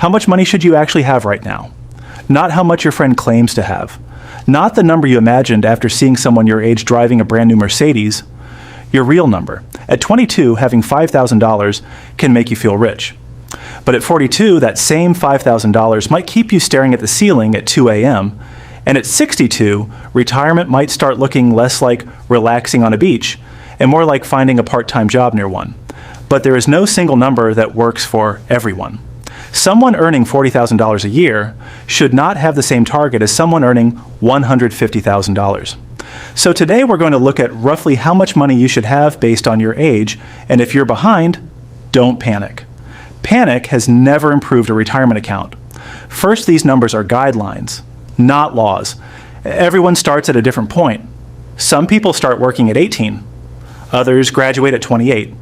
How much money should you actually have right now? Not how much your friend claims to have. Not the number you imagined after seeing someone your age driving a brand new Mercedes. Your real number. At 22, having $5,000 can make you feel rich. But at 42, that same $5,000 might keep you staring at the ceiling at 2 a.m., and at 62, retirement might start looking less like relaxing on a beach and more like finding a part-time job near one. But there is no single number that works for everyone. Someone earning $40,000 a year should not have the same target as someone earning $150,000. So today we're going to look at roughly how much money you should have based on your age, and if you're behind, don't panic. Panic has never improved a retirement account. First, these numbers are guidelines, not laws. Everyone starts at a different point. Some people start working at 18. Others graduate at 28.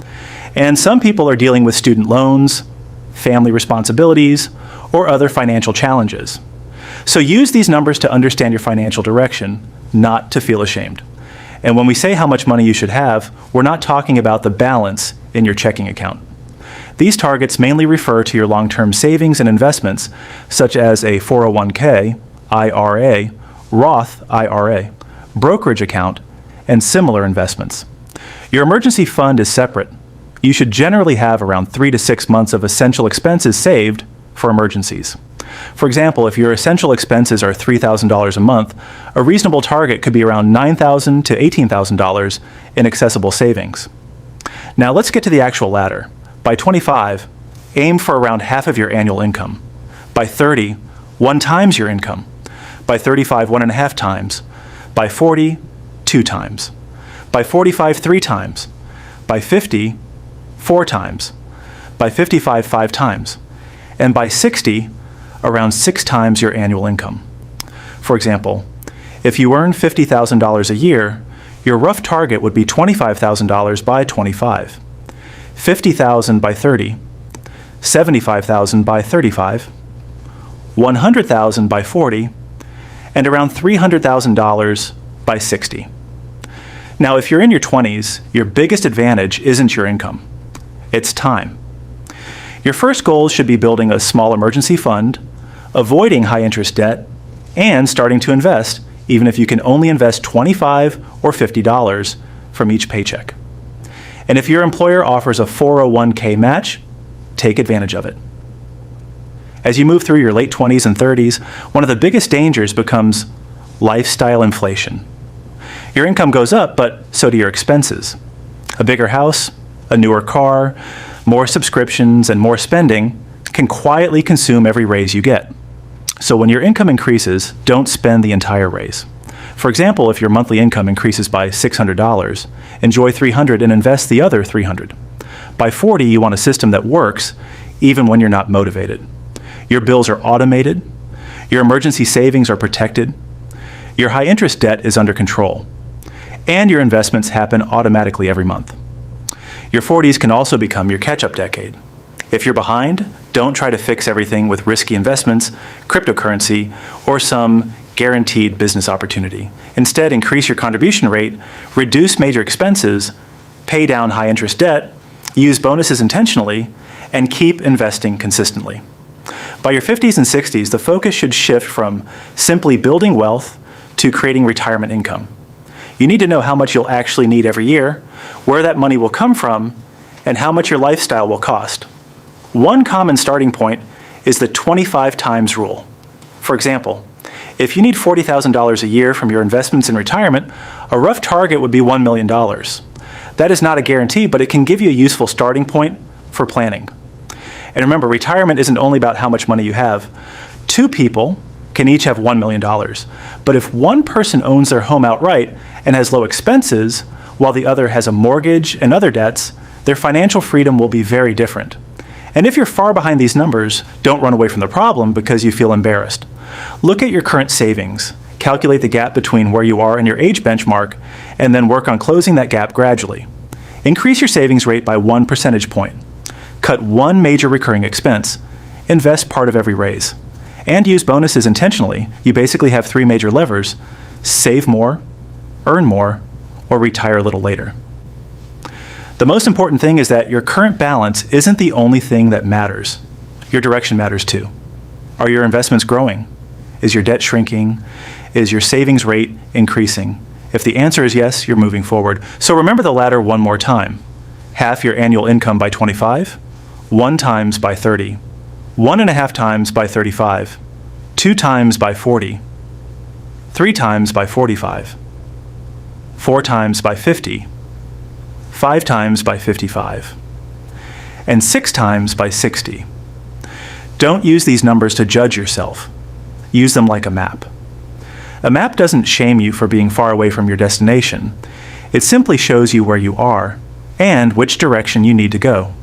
And some people are dealing with student loans, family responsibilities, or other financial challenges. So use these numbers to understand your financial direction, not to feel ashamed. And when we say how much money you should have, we're not talking about the balance in your checking account. These targets mainly refer to your long-term savings and investments, such as a 401k, IRA, Roth IRA, brokerage account, and similar investments. Your emergency fund is separate. You should generally have around 3 to 6 months of essential expenses saved for emergencies. For example, if your essential expenses are $3,000 a month, a reasonable target could be around $9,000 to $18,000 in accessible savings. Now let's get to the actual ladder. By 25, aim for around half of your annual income. By 30, 1 times your income. By 35, 1.5 times. By 40, 2 times. By 45, 3 times. By 50, 4 times. By 55, 5 times. And by 60, around 6 times your annual income. For example, if you earn $50,000 a year, your rough target would be $25,000 by 25, $50,000 by 30, $75,000 by 35, $100,000 by 40, and around $300,000 by 60. Now, if you're in your 20s, your biggest advantage isn't your income. It's time. Your first goals should be building a small emergency fund, avoiding high-interest debt, and starting to invest, even if you can only invest $25 or $50 from each paycheck. And if your employer offers a 401k match, take advantage of it. As you move through your late 20s and 30s, one of the biggest dangers becomes lifestyle inflation. Your income goes up, but so do your expenses. A bigger house, a newer car, more subscriptions, and more spending can quietly consume every raise you get. So when your income increases, don't spend the entire raise. For example, if your monthly income increases by $600, enjoy $300 and invest the other $300. By 40, you want a system that works even when you're not motivated. Your bills are automated, your emergency savings are protected, your high-interest debt is under control, and your investments happen automatically every month. Your 40s can also become your catch-up decade. If you're behind, don't try to fix everything with risky investments, cryptocurrency, or some guaranteed business opportunity. Instead, increase your contribution rate, reduce major expenses, pay down high-interest debt, use bonuses intentionally, and keep investing consistently. By your 50s and 60s, the focus should shift from simply building wealth to creating retirement income. You need to know how much you'll actually need every year, where that money will come from, and how much your lifestyle will cost. One common starting point is the 25 times rule. For example, if you need $40,000 a year from your investments in retirement, a rough target would be $1 million. That is not a guarantee, but it can give you a useful starting point for planning. And remember, retirement isn't only about how much money you have. 2 people can each have $1 million. But if one person owns their home outright and has low expenses, while the other has a mortgage and other debts, their financial freedom will be very different. And if you're far behind these numbers, don't run away from the problem because you feel embarrassed. Look at your current savings, calculate the gap between where you are and your age benchmark, and then work on closing that gap gradually. Increase your savings rate by 1 percentage point. Cut one major recurring expense. Invest part of every raise. And use bonuses intentionally. You basically have 3 major levers: save more, earn more, or retire a little later. The most important thing is that your current balance isn't the only thing that matters. Your direction matters too. Are your investments growing? Is your debt shrinking? Is your savings rate increasing? If the answer is yes, you're moving forward. So remember the ladder one more time. Half your annual income by 25, 1 times by 30, 1.5 times by 35, 2 times by 40, 3 times by 45, 4 times by 50, 5 times by 55, and 6 times by 60. Don't use these numbers to judge yourself. Use them like a map. A map doesn't shame you for being far away from your destination. It simply shows you where you are and which direction you need to go.